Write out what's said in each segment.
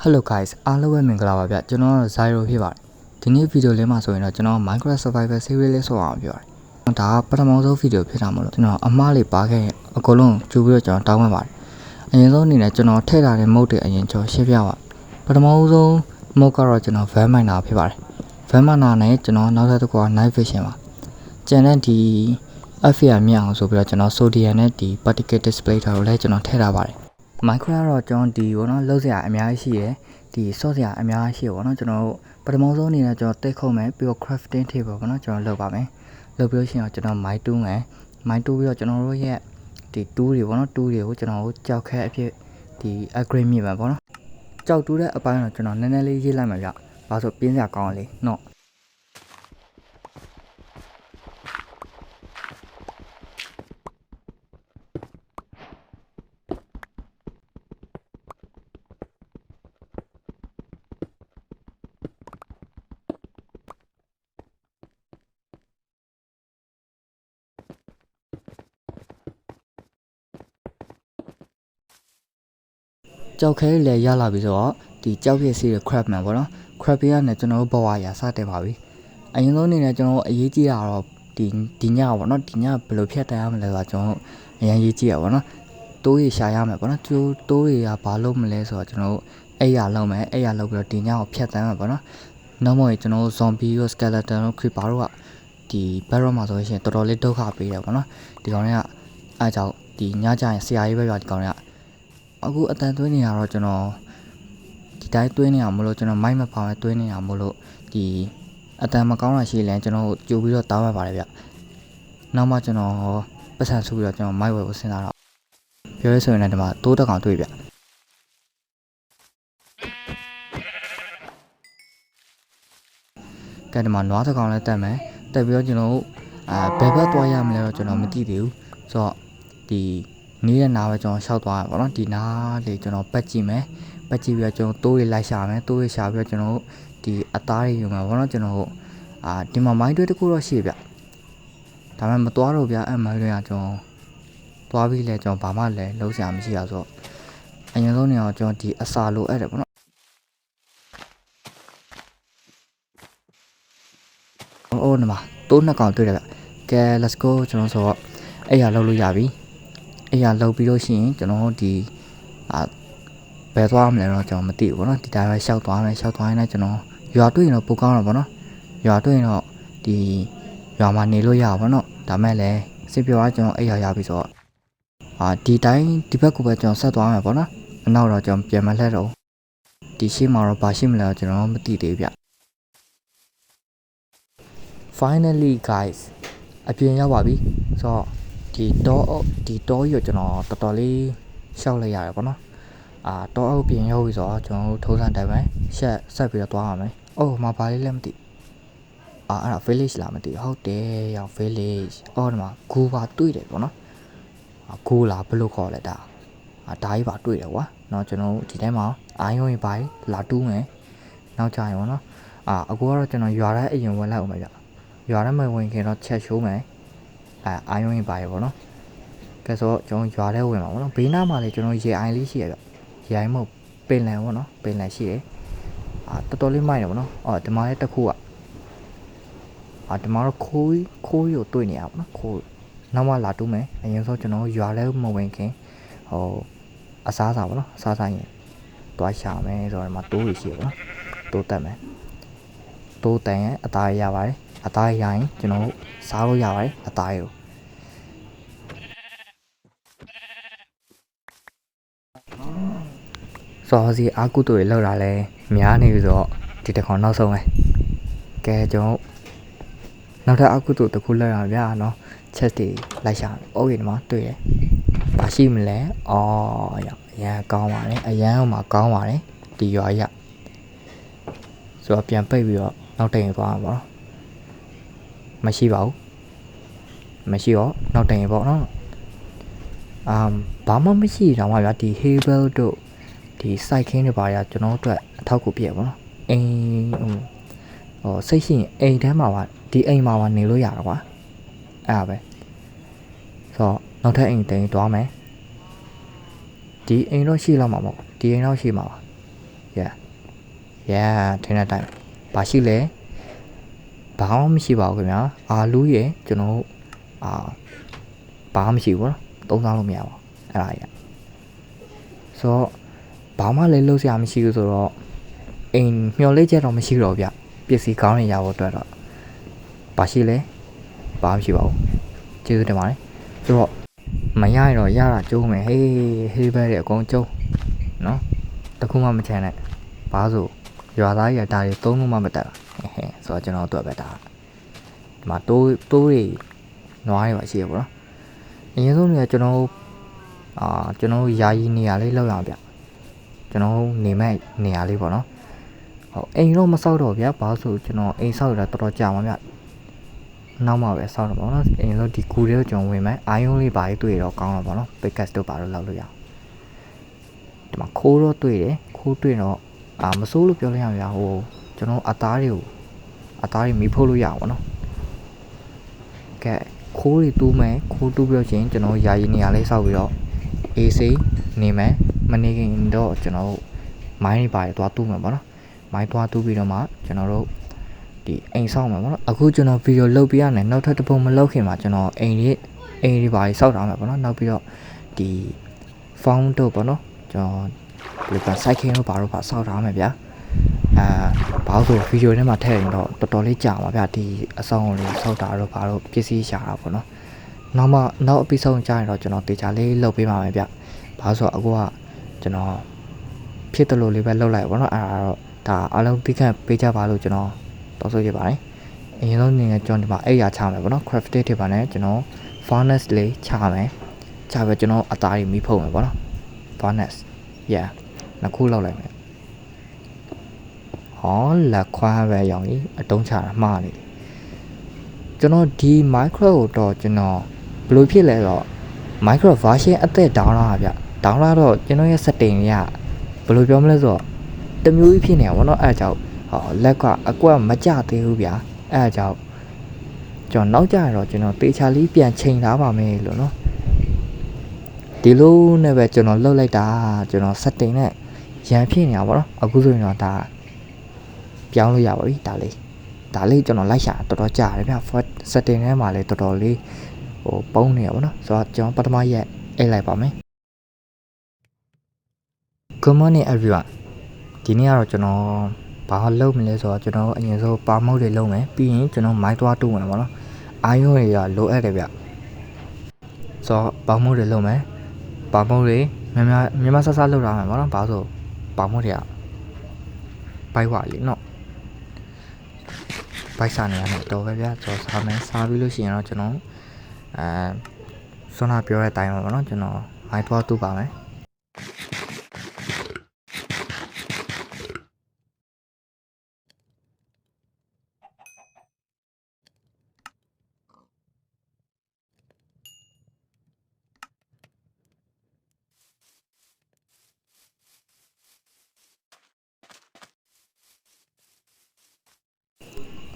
Hello guys အားလုံးပဲမင်္ဂလာပါဗျကျွန်တော်ကတော့ Zyro ဖြစ်ပါတယ်ဒီနေ့ဗီဒီယိုလေးမှာဆိုရင်တော့ကျွန်တော် Minecraft Survival Series လေးဆော့အောင်ပြောပါတယ်ဒါကပထမဆုံးဗီဒီယိုဖြစ်တာမလို့ကျွန်တော်အမှားလေးပါခဲ့ရင်အကုန်လုံးကြိုပြီးတော့ကျွန်တော်တောင်းပန်ပါတယ်အရင်ဆုံးအနေနဲ့ကျွန်တော်ထည့်ထားတဲ့ mode တွေအရင်ကျွန်တော်ရှင်းပြပါပထမဆုံး mode ကတော့ကျွန်တော် Van Miner ဖြစ်ပါတယ် Van Miner နဲ့ကျွန်တော်နောက်ထပ်တစ်ခုက Night Vision ပါကျန်တဲ့ဒီ FPR မြအောင်ဆိုပြီးတော့ကျွန်တော် Sodium နဲ့ဒီ Particle Display တွေကိုလည်းကျွန်တော်ထည့်ထားပါတယ် Minecraft တော့ကျွန်တော်ဒီဘောနော်လောက်စရာအများကြီးရှိတယ်ဒီ ဆော့စရာအများကြီးရှိဘောနော်ကျွန်တော်တို့ပထမဆုံးအနေနဲ့ကျွန်တော်တိတ်ခုံမယ်ပြီးတော့ crafting table ပေါ့နော်ကျွန်တော်လုပ်ပါမယ်လုပ်ပြီးလို့ရှိရင်ကျွန်တော် mine တူးမယ် mine တူးပြီးတော့ကျွန်တော်တို့ရဲ့ဒီ tool တွေပေါ့နော် tool တွေကိုကျွန်တော်တို့ကြောက်ခဲအဖြစ်ဒီ upgrade မြင့်မှာပေါ့နော်ကြောက်တူးတဲ့အပိုင်းတော့ကျွန်တော်နည်းနည်းလေးရေးလိုက်မှာဗျဘာလို့ပြင်းစရာကောင်းလေနော်ကြောက်ခဲလည်းရလာပြီဆိုတော့ဒီကြောက်ပြည့်စီတဲ့ crab man ပေါ့နော် crab ရနဲ့ကျွန်တော်တို့ဘဝရာစတင်ပါပြီအရင်ဆုံးအနေနဲ့ကျွန်တော်တို့အရေးကြီးတာတော့ဒီညပေါ့နော်ဒီညဘယ်လိုဖြတ်တန်းရမလဲဆိုတော့ကျွန်တော်အရင်ရေးကြည့်ရပါတော့တိုးရရှာရမယ်ပေါ့နော်တိုးတွေကဘာလို့မလဲဆိုတော့ကျွန်တော်တို့အဲ့ရလောက်မယ်အဲ့ရလောက်ပြီးတော့ဒီညကိုဖြတ်တန်းမှာပေါ့နော်နောက်မှကျွန်တော်တို့ zombie ရော skeleton ရော creeper တို့ကဒီ barrow မှာဆိုရင်တော်တော်လေးဒုက္ခပေးတယ်ပေါ့နော်ဒီကောင်တွေကအားကြောင့်ဒီညကြရင်ဆရာကြီးပဲပြဒီကောင်တွေကအခုအတန်သွင်းနေရတော့ကျွန်တော်ဒီတိုင်းသွင်းနေရမလို့ကျွန်တော်မိုက်မဖောင်းသွင်းနေရမလို့ဒီအတန်မကောင်းတာရှိရင်ကျွန်တော်ကြိုပြီးတော့တောင်းရပါတယ်ဗျနောက်မှကျွန်တော်ပတ်စံဆူပြီးတော့ကျွန်တော်မိုက်ဝယ်ကိုစဉ်းစားတော့ပြောရဆိုရင်လည်းဒီမှာတိုးတက်ကောင်တွေ့ဗျကဲဒီမှာနွားတစ်ကောင်လည်းတက်မယ်တက်ပြီးတော့ကျွန်တော်ဘယ်ဘက်သွားရမလဲတော့ကျွန်တော်မသိသေးဘူးဆိုတော့ဒီနေတဲ့နားပဲကျွန်တော်ရှောက်သွားရပါတော့ဒီနားလေးကျွန်တော်ပတ်ကြည့်မယ်ပတ်ကြည့်ပြီးတော့ကျွန်တော်တိုးတွေလိုက်ရှာမယ်တိုးတွေရှာပြီးတော့ကျွန်တော်ဒီအသားတွေယူမှာပေါ့နော်ကျွန်တော်ဒီမှာမိုင်းတွေတခုတော့ရှိဗျဒါမှမသွားတော့ဗျအဲ့မိုင်းတွေကကျွန်တော်သွားပြီးလဲကျွန်တော်ဘာမှလည်းလုံးစရာမရှိရဆိုတော့အရင်ဆုံးနေအောင်ကျွန်တော်ဒီအစာလိုအဲ့တယ်ပေါ့နော်အိုးနမတိုးနှစ်ကောင်တွေ့တယ်ဗျကဲ let's go ကျွန်တော်ဆိုတော့အဲ့ရလောက်လို့ရပြီအဲ့ရလောက်ပြီးလို့ရှိရင်ကျွန်တော်ဒီဘယ်သွားမလဲတော့ကျွန်တော်မသိဘူးပေါ့နော်ဒီတိုင်းပဲရှောက်သွားမယ်ရှောက်သွားရင်လည်းကျွန်တော်ရွာတွေ့ရင်တော့ပိုကောင်းတော့ပေါ့နော်ရွာတွေ့ရင်တော့ဒီရွာမှာနေလို့ရပါဘောနော်ဒါမဲ့လည်းစစ်ပြောကကျွန်တော်အဲ့ရပြီဆိုတော့ဒီတိုင်းဒီဘက်ကပဲကျွန်တော်ဆက်သွားမယ်ပေါ့နော်အနောက်တော့ကျွန်တော်ပြန်မလှည့်တော့ဒီရှေ့မှာတော့ဘာရှိမလဲကျွန်တော်မသိသေးဗျ finally guys အပြင်ရောက်ပါပြီဆိုတော့ဒီတောကြီးကိုကျွန်တော်တော်တော်လေးရှောက်လိုက်ရတယ်ပေါ့နော်တောအုပ်ပြင်ရောက်ပြီဆိုတော့ကျွန်တော်တို့ထိုးစံတိုင်းပဲဆက်ပြီးတော့သွားရမယ်အိုးမဘာလေးလည်းမသိအဲ့ဒါ village လားမသိဟုတ်တယ်ရောက် village အော်ဒီမှာဂူပါတွေ့တယ်ပေါ့နော်ဂူလားဘယ်လိုခေါ်လဲဒါကြီးပါတွေ့တယ်ကွာเนาะကျွန်တော်ဒီတိုင်းမှာအာယုံရင်ပါလာတူးမယ်နောက်ကြရင်ပေါ့နော်အခုကတော့ကျွန်တော်ရွာထဲအရင်ဝင်လိုက်အောင်ပဲဗျရွာထဲမှာဝင်ခင်တော့ချက်ရှိုးမယ်အာယုံရင်ပါရပေါ့နော်ကဲဆိုတော့ကျွန်တော်ရွာထဲဝင်မှာပေါ့နော်ဘေးနားမှာလေကျွန်တော်ရေအိုင်လေးရှိရဗျရေအိုင်မဟုတ်ပင်လယ်ပေါ့နော်ပင်လယ်ရှိတယ်တော်တော်လေးမိုက်တယ်ပေါ့နော်ဒီမှာလည်းတစ်ခုဒီမှာတော့ခိုးကိုတွေ့နေရပါတော့ခိုးနောက်မှလာတူးမယ်အရင်ဆုံးကျွန်တော်ရွာလဲမဝင်ခင်အစားစားပါတော့အစားစားရင်တွားရှာမယ်ဆိုတော့ဒီမှာတိုးရရှိရပါတော့တိုးတက်မယ်တိုးတန်ရဲ့အသားရပါတယ်အသားရရင်ကျွန်တော်စားလို့ရပါတယ်အသားကိုစောစီအာကုတို့တွေလောက်တာလဲများနေပြီဆိုတော့ဒီတစ်ခေါက်နောက်ဆုံးပဲကဲကျွန်တော်နောက်ထပ်အကုတို့တစ်ခုလောက်ရဗျာနော်ချက်တွေလိုက်ရှာအိုးဒီမှာတွေ့တယ်ဘာရှိမလဲအရန်ကောင်းပါတယ်အရန်မှာကောင်းပါတယ်ဒီရွာရဆိုတော့ပြန်ပိတ်ပြီးတော့နောက်တိန်သွားမှာပေါ့မရှိပါဘူးမရှိတော့နောက်တိန်ပေါ့နော်ဘာမှမရှိတော့မှဗျာဒီ Hebel တို့ဒီ site king တွေပါရကျွန်တော်တို့အထောက်ကူပြည့်ပေါ့နော်အိမ်စိတ်ရှိရင်အိမ်ထဲမှာပါဒီအိမ်မှာပါနေလို့ရတာကွာအဲ့ဒါပဲဆိုတော့နောက်ထပ်အိမ်တိန်သွားမယ်ဒီအိမ်တော့ရှိလောက်မှာမဟုတ်ဒီအိမ်တော့ရှိမှာပါ ထင်းတဲ့တိုင်းဘာရှိလဲဘာမှမရှိပါဘူးခင်ဗျာအာလူးရဲ့ကျွန်တော်ဘာမှမရှိဘူးနော်သုံးစားလို့မရပါဘူးအဲ့ဒါကြီးဆိုတော့ဘာမှလည်းလုပ်စရာမရှိဘူးဆိုတော့အိမ်မျော်လင့်ချက်တော့မရှိတော့ဗျပစ္စည်းကောင်းနေရဖို့အတွက်တော့ဘာရှိလဲဘာမှမရှိပါဘူးကျေးဇူးတင်ပါတယ်ဆိုတော့မရရင်တော့ရတာကျုံးမယ်ဟေးဘဲတွေအကုန်ကျုံးနော်တခုမှမချမ်းနဲ့ဘာဆိုရွာသားကြီးကဒါတွေသုံးလို့မှမတက်ဆိုတော့ကျွန်တော်တို့ပဲဒါဒီမှာတိုးတွေနွားတွေပါရှိရပါတော့အရင်ဆုံးကကျွန်တော်ယာယီနေရာလေးလောက်ရအောင်ဗျကျွန်တော်နေမဲ့နေရာလေးပေါ့နော်ဟုတ်အိမ်တော့မဆောက်တော့ဗျဘာဆိုကျွန်တော်အိမ်ဆောက်ရတာတော်တော်ကြာမှာဗျနောက်မှပဲဆောက်တော့ပေါ့နော်အိမ်တော့ဒီကူတွေကိုကျွန်တော်ဝင်မယ်အာယုံလေးပါရေးတွေ့တော့ကောင်းတော့ပေါ့နော်ပိတ်ကတ်တို့ပါတော့လောက်လို့ရအောင်ဒီမှာခိုးတော့တွေ့တယ်ခိုးတွေ့တော့မစိုးလို့ပြောလိုက်ရအောင်ဟိုကျွန်တော်အသားတွေမီးဖုတ်လို့ရအောင်ပေါ့နော်ကဲခိုးတွေတူးမယ်ခိုးတူးပြီးတော့ချင်းကျွန်တော်ယာယီနေရာလေးဆောက်ပြီးတော့အေးစိနေမယ်မနေခင်တော့ကျွန်တော်မိုင်းတွေပါသွားတူးမယ်ပေါ့နော်မိုင်းသွားတူးပြီးတော့မှကျွန်တော်တို့ဒီအိမ်ဆောက်မယ်ပေါ့နော်အခုကျွန်တော်ဗီဒီယိုလုပ်ပြရတယ်နောက်ထပ်တစ်ပုံမလုပ်ခင်မှာကျွန်တော်အိမ်တွေပါဆောက်ထားမယ်ပေါ့နော်နောက်ပြီးတော့ဒီ found တို့ပေါ့နော်ကျွန်တော်ဒီက cycling တို့ဘာလို့ပါဆောက်ထားမယ်ဗျာဘာလို့ဆိုဗီဒီယိုထဲမှာထည့်ရင်တော့တော်တော်လေးကြာမှာဗျာဒီအဆောင်လေးဆောက်တာတော့ဘာလို့ပစ္စည်းရှာတာပေါ့နော်နောက်အပြီးဆုံးကြာရင်တော့ကျွန်တော်တေချာလေးလုပ်ပေးပါမယ်ဗျဘာလို့ဆိုအခုကကျွန်တော်ဖြစ်တယ်လို့လေးပဲလုပ်လိုက်ပေါ့နော်အဲ့ဒါတော့ဒါအားလုံးသိခံပေးကြပါလို့ကျွန်တော်တောင်းဆိုချင်ပါတယ်အရင်ဆုံးနေကျွန်တော်ဒီမှာအဲ့ရချမယ်ပေါ့နော် crafted တွေပါနဲ့ကျွန်တော် furnace လေးချမယ်ချပဲကျွန်တော်အသားတွေမီးဖုံးမယ်ပေါ့နော် furnaceနှစ်ခုလောက်လိုက်မယ်ဟောလက်ခွာပဲရောင်ကြီးအတုံးချတာမှားနေတယ်ကျွန်တော်ဒီ micro ကိုတော့ကျွန်တော်ဘယ်လိုဖြစ်လဲဆိုတော့ micro version အသက် down လာဗျ။ down လာတော့ကျွန်တော်ရဲ့ setting တွေကဘယ်လိုပြောမလဲဆိုတော့တမျိုးကြီးဖြစ်နေတာဗောနော်အဲအကြောင်းလက်ကအကွက်မကြသေးဘူးဗျာအဲအကြောင်းကျွန်တော်နောက်ကြရတော့ကျွန်တော်တေချာလေးပြန်ချိန်ထားပါမယ်လို့နော်ဒီလိုနဲ့ပဲကျွန်တော်လှုပ်လိုက်တာကျွန်တော် setting နဲ့ရန်ဖြစ်နေတာဗောနော်အခုဆိုရင်တော့ဒါပြောင်းလို့ရပါပြီဒါလေးကျွန်တော်လိုက်ရှာတော်တော်ကြာတယ်ဗျ setting ထဲမှာလည်းတော်တော်လေးပုံးနေရပါတော့ဆိုတော့ကျွန်တော်ပထမရက်အိတ်လိုက်ပါမယ် Good morning everyone ဒီနေ့ကတော့ကျွန်တော်ဘာလုပ်မလဲဆိုတော့ကျွန်တော်အရင်ဆုံးပါမုတ်တွေလုပ်မယ်ပြီးရင်ကျွန်တော်မိုင်းသွားတူးမယ်ပေါ့နော်အာယုံတွေကလိုအပ်တယ်ဗျဆိုတော့ပါမုတ်တွေလုပ်မယ်ပါမုတ်တွေမြန်မာဆဆလုပ်ထားမယ်ပေါ့နော်ဘာလို့ဆိုပါမုတ်တွေကပိုက်ဝါလीနော်ပိုက်စားနေရတယ်တော်ပဲဗျကျွန်တော်စားမယ်စားပြီးလို့ရှိရင်တော့ကျွန်တော်ဆွမ်းနာပြောတဲ့အတိုင်းပါနော်ကျွန်တော်မိုင်းသွားတူးပါမယ်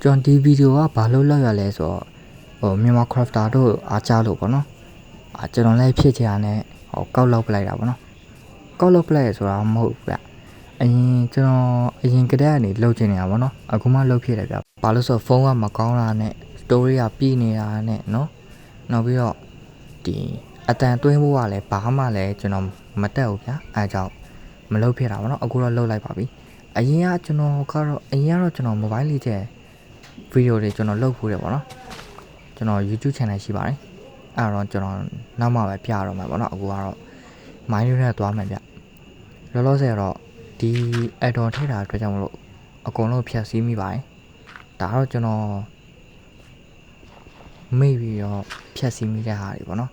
ကျွန်တော်ဒီဗီဒီယိုကဘာလို့လောက်ရလဲဆိုတော့မြန်မာ crafter တို့အားကြလို့ပေါ့နော်ကျွန်တော်လည်းဖြစ်ချင်တာနဲ့ကောက်လောက်ပလိုက်တာပေါ့နော်ကောက်လောက်ပလိုက်ဆိုတာမဟုတ်ဘူးဗျအရင်ကတည်းကနေလောက်ချင်နေတာပေါ့နော်အခုမှလောက်ဖြစ်တယ်ဗျဘာလို့ဆိုဖုန်းကမကောင်းတာနဲ့ story ကပြည့်နေတာနဲ့နော်နောက်ပြီးတော့ဒီအတန်တွင်းဖို့ကလည်းဘာမှလည်းကျွန်တော်မတက်ဘူးဗျအဲကြောင့်မလောက်ဖြစ်တာပေါ့နော်အခုတော့လောက်လိုက်ပါပြီအရင်ကကျွန်တော် mobile လေးကျဗီဒီယိုတွေကျွန်တော်လုပ်ဖို့တယ်ပေါ့နော်ကျွန်တော် YouTube channel ရှိပါတယ်အဲ့တော့ကျွန်တော်နောက်မှပဲပြရတော့မှာပေါ့နော်အခုကတော့ မိုင်းတွေနဲ့သွားမယ်ဗျလောလောဆယ်တော့ဒီ add-on ထည့်တာအတွက်ကြောင့်မလို့အကုန်လုံးဖြတ်စည်းမိပါတယ်ဒါတော့ကျွန်တော်မိပြီးတော့ဖြတ်စည်းမိတဲ့ဟာတွေပေါ့နော်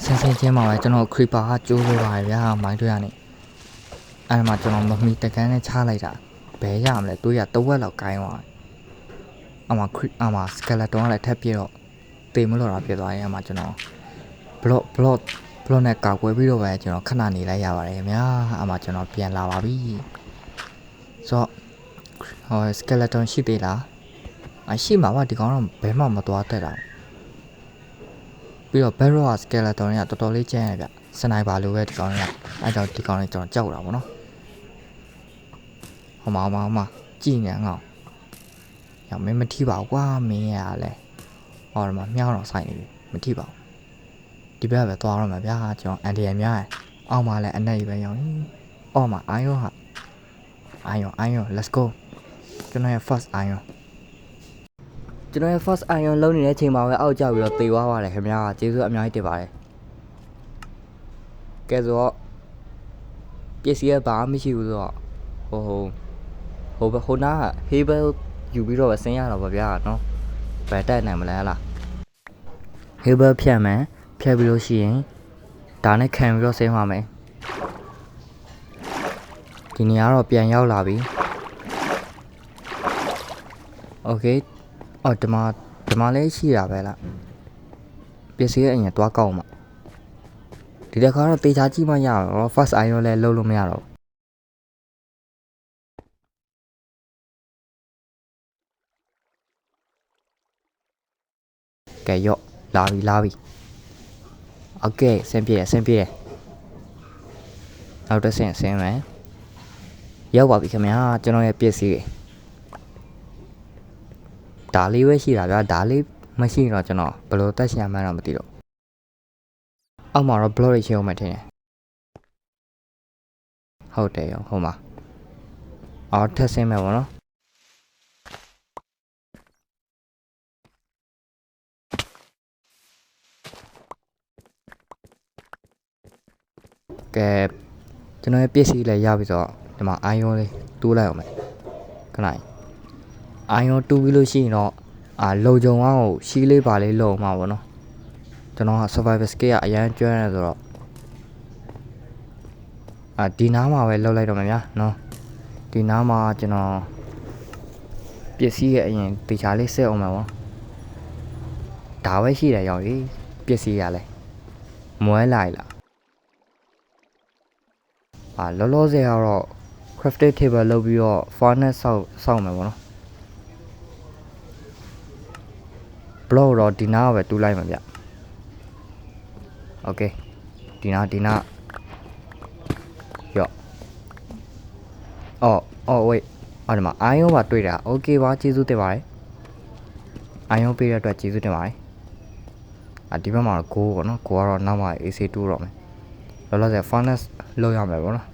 ဆင်းချင်းမှာပဲကျွန်တော် creeper ကကျိုးလို့ပါတယ်ဗျာမိုင်းတွေကနေအဲ့မှာကျွန်တော်မမီတကန်းနဲ့ချလိုက်တာဘယ်ရမလဲတွေးရတဝက်လောက်ကိုင်းသွားအမ skeleton ကလည်းထပ်ပြတော့တေမလို့တော့ဖြစ်သွားရင်အမကျွန်တော် block နဲ့ကောက်ွယ်ပြီးတော့ပဲကျွန်တော်ခဏနေလိုက်ရပါတယ်ခင်ဗျာအမကျွန်တော်ပြန်လာပါပြီဆိုတော့skeleton ရှိသေးလားရှိမှာပါဒီကောင်တော့ဘယ်မှမသွားတတ်တာပြီးတော့ bedrock skeleton ကတော်တော်လေးကျန်းရဗျ စနိုက်ပါလိုပဲဒီကောင်လေးကအဲကြောင့်ဒီကောင်လေးကျွန်တော်ကြောက်တာပေါ့နော်ဟိုမှာကြည့်နေငါ့ညမင်းမထိပါဘူးကွာမင်းရလဲဟောဒီမှာမြောင်းတော့ဆိုင်နေပြီမထိပါဘူးဒီဘက်ပဲသွားတော့မှာဗျာကျွန်တော်အန်တီရများရအောက်မှာလည်းအနက်ကြီးပဲရောင်းနေအော်မှာအိုင်ယောဟာအိုင်ယော let's go ကျွန်တော်ရဲ့ first iron ကျွန်တော်ရဲ့ first iron လုံးနေတဲ့အချိန်မှာပဲအောက်ကျပြီးတော့သေသွားပါတယ်ခင်ဗျာကျေးဇူးအများကြီးတင်ပါတယ်ကဲဆိုတော့ပစ္စည်းကဘာမှမရှိဘူးဆိုတော့ဟိုနာဟေးဘယ်ယူပြီးတော့ဆင်းရတော့ပါဗျာနော်ဘယ်တက်နိုင်မလဲလားဟေးဘယ်ဖြတ်မယ်ဖြတ်ပြီးလို့ရှိရင်ဒါနဲ့ခံပြီးတော့ဆင်းသွားမယ်ဒီနေရာတော့ပြန်ရောက်လာပြီโอเคအော်ဒီမှာလည်းရှိတာပဲလားပစ္စည်းရဲ့အရင်သွားကောက်မှာဒီတစ်ခါတော့တေချာကြည့်မှရတော့ first iron လည်းလုံးလို့မရတော့ကဲရော့လာပြီโอเคဆင်းပြေနောက်တစ်ဆင်းမယ်ရောက်ပါပြီခင်ဗျာကျွန်တော်ရဲ့ပစ္စည်းဒါလေးပဲရှိတာဗျာဒါလေးမရှိတော့ကျွန်တော်ဘယ်လိုတက်ရှင်ရမှန်းတော့မသိတော့အောက်မှာတော့ block တွေရှင်းအောင်မှထင်တယ်ဟုတ်တယ်ရောဟိုမှာအော်ထက်ဆင်းမယ်ပေါ့နော်ကဲကျွန်တော်ရဲ့ပစ္စည်းလည်းရပြီဆိုတော့ဒီမှာ iron လေးတူးလိုက်အောင်မယ်ခဏiron တူးပြီးလို့ရှိရင်တော့လုံခြုံအောင်ရှီးလေးပါလေးလုံမှာပေါ့နော်ကျွန်တော်က survival skill ကအရန်ကျွမ်းနေဆိုတော့ဒီနားမှာပဲလှုပ်လိုက်တော့မယ်ဗျာနော်ဒီနားမှာကျွန်တော်ပစ္စည်းရဲ့အရင်တေချာလေးဆက်အောင်မယ်ပေါ့ဒါပဲရှိတယ်ရောင်ကြီးပစ္စည်းရလဲမွဲလိုက်လားလောလောဆယ်ကတော့ crafting table လုပ်ပြီးတော့ furnace ဆောက်မယ်ပေါ့နော် block တော့ဒီနားပဲတူးလိုက်မှာဗျโอเคဒီနားရော့အော် wait ဒီမှာ iron ပါတွေ့တာ okay ပါကျေးဇူးတင်ပါတယ် iron ပေးတဲ့အတွက်ကျေးဇူးတင်ပါတယ်ဒီဘက်မှာတော့ go ပေါ့နော် go ကတော့နောက်မှ AC တူးတော့မယ်လောလောဆယ် furnace လုပ်ရမယ်ပေါ့နော်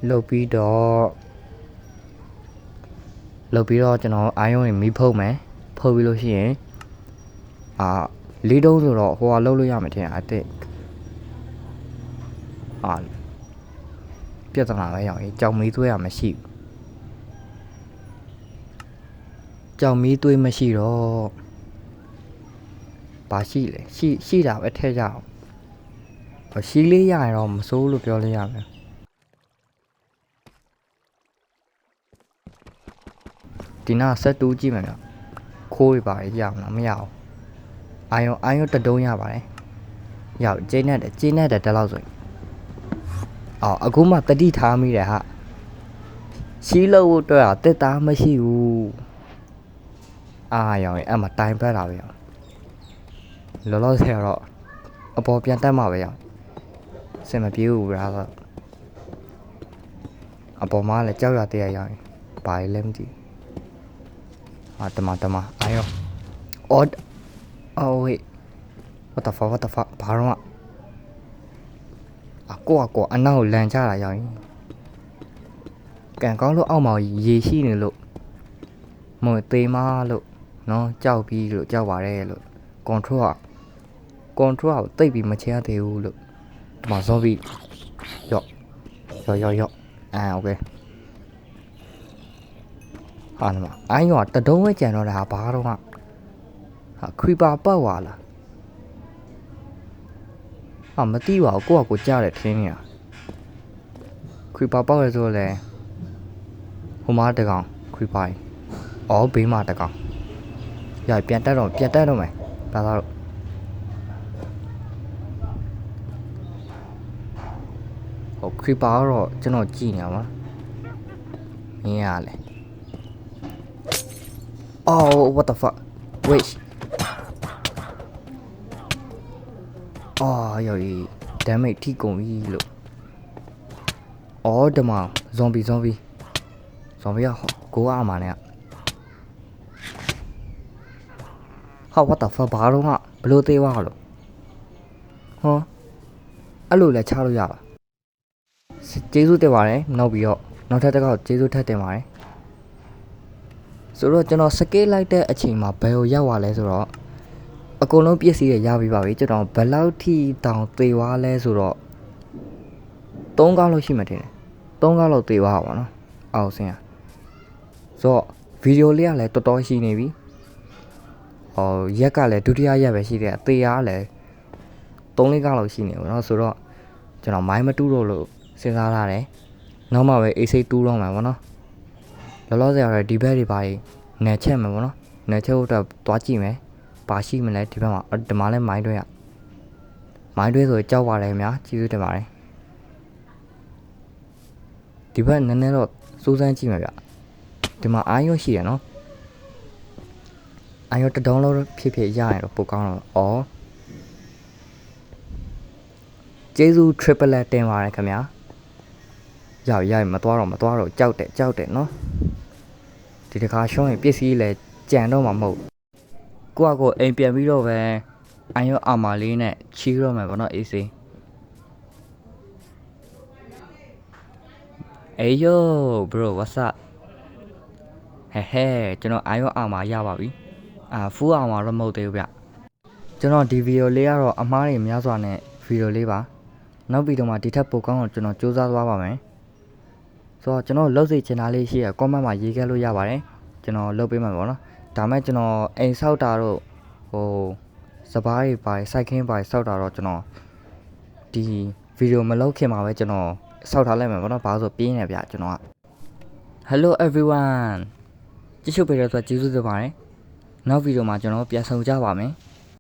လုပ်ပြီးတော့ကျွန်တော် iron ကိုမီးဖုတ်မယ်ဖုတ်ပြီးလို့ရှိရင်လေးတုံးဆိုတော့ဟိုလှုပ်လို့ရမယ်ထင်အစ်ပြဿနာပဲရောင်ကြောင်မီးသွေးရမရှိဘူးကြောင်မီးသွေးမရှိတော့ဘာရှိလဲရှိတာပဲထည့်ကြအောင်ရှိလေးရရင်တော့မစိုးလို့ပြောလို့ရမယ်ဒီနာဆက်တူးကြည့်မယ်ဗျခိုးရပါရအောင်လားမရအောင်အာယုံတတုံးရပါတယ်ရောက်ကျင်းနဲ့တက်လောက်ဆိုရင်အခုမှတတိထားမိတယ်ဟာရှီးလို့အတွက်တက်သားမရှိဘူးရောင်အဲ့မှာတိုင်ပတ်လာပဲရောလောလောဆယ်တော့အပေါ်ပြန်တက်မှာပဲရောစင်မပြေဘူးဗျာဆိုအပေါ်မှာလည်းကြောက်ရတဲ့ရောင်ဘာလဲမသိတမအာယောwait what the fuck ဘာတော့ကိုအနောက်လန်ချတာရောင်ကန်ကောင်းလို့အောက်မှာရေရှိနေလို့မသေးမလို့နော်ကြောက်ပြီးလို့ကြောက်ပါတယ်လို့ control ကိုတိတ်ပြီးမချရသေးဘူးလို့ဒီမှာ zombie ရော့โอเคဒီမှာအိုင်းရောတတုံးဝဲကြံတော့တာဘာတော့creeper ပတ်သွားလားမသိပါဘူးကိုကြားတယ်ထင်းနေတာ creeper ပတ်ရဆိုလဲဟိုမှာတကောင် creeper ဘေးမှာတကောင်ရပြန်တက်တော့မယ်ဒါသာတော့creeper ကတော့ကျွန်တော်ကြည့်နေမှာမင်းရလဲ what the fuck wait ယော် damage ထိကုန်ပြီလို့အော်ဒီမှာ zombie ကကိုအားမှာနဲ့ဟာ what the fuck ဘာတော့ဟာဘလို့သေးသွားလို့ဟောအဲ့လိုလဲချလို့ရပါကျေးဇူးတင်ပါတယ်နောက်ပြီးတော့နောက်ထပ်တစ်ခေါက်ကျေးဇူးထပ်တင်ပါတယ်ဆိုတော့ကျွန်တော်စကေးလိုက်တဲ့အချိန်မှာဘယ်ကိုရောက်သွားလဲဆိုတော့အကုန်လုံးပြည့်စည်ရရပြီပါပြီကျွန်တော်ဘယ်လောက်ထိတောင်သေသွားလဲဆိုတော့3ကောက်လောက်ရှိမှထင်တယ်3ကောက်လောက်သေသွားပါတော့အောက်ဆင်းရဆိုတော့ဗီဒီယိုလေးကလည်းတော်တော်ရှိနေပြီဟောရက်ကလည်းဒုတိယရက်ပဲရှိတယ်အသေးအားလည်း3-4ကောက်လောက်ရှိနေဘူးเนาะဆိုတော့ကျွန်တော်မိုင်းမတူးတော့လို့စဉ်းစားထားတယ်နောက်မှပဲအေးစိတ်တူးတော့မှာပေါ့နော်လောလောဆယ်ကတော့ဒီဘက်တွေပါနယ်ချက်မယ်ပေါ့နော်နယ်ချက်ဖို့တော့သွားကြည့်မယ်ပါရှိမလဲဒီဘက်မှာဒီမှာလည်းမိုင်းတွဲဆိုကြောက်ပါလေများကျေးဇူးတင်ပါတယ်ဒီဘက်နည်းနည်းတော့စိုးစမ်းကြည့်မယ်ဗျဒီမှာအာရုံရှိရနော်အာရုံတဒေါင်းလို့ဖြစ်ရရင်တော့ပိုကောင်းတော့ကျေးဇူး triple တင်ပါတယ်ခင်ဗျာရမသွားတော့ကြောက်တယ်နော်ဒီတခါရှောင်းရင်ပစ္စည်းလဲကြံတော့မှာမဟုတ်ကိုအိမ်ပြန်ပြီးတော့ပဲအန်ရောအာမာလေးနဲ့ချီးတော့မယ်ဗောနော်အေးစေးအေးယော bro what's up ဟဲကျွန်တော်အန်ရောအာမာရပါပြီfull အာမာတော့မဟုတ်သေးဘူးဗျကျွန်တော်ဒီဗီဒီယိုလေးကတော့အမားတွေများစွာနဲ့ဗီဒီယိုလေးပါနောက်ပြီးတော့မှဒီထက်ပိုကောင်းအောင်ကျွန်တော်စူးစမ်းသွားပါမယ်ဆိုတော့ကျွန်တော်လုပ်စေချင်တာလေးရှိရ comment မှာရေးခဲ့လို့ရပါတယ်ကျွန်တော်လုပ်ပေးမှာပေါ့နော်ဒါမဲ့ကျွန်တော်အိမ်ဆောက်တာတော့စပားတွေပါစိုက်ခင်းပါဆောက်တာတော့ကျွန်တော်ဒီဗီဒီယိုမလုပ်ခင်မှာပဲကျွန်တော်ဆောက်ထားလိုက်မှာပေါ့နော်ဘာလို့ဆိုပြင်းနေဗျကျွန်တော်က Hello everyone ကြည့်ရှုပေးတဲ့အတွက်ကျေးဇူးတင်ပါတယ်နောက်ဗီဒီယိုမှာကျွန်တော်ပြန်ဆုံကြပါမယ်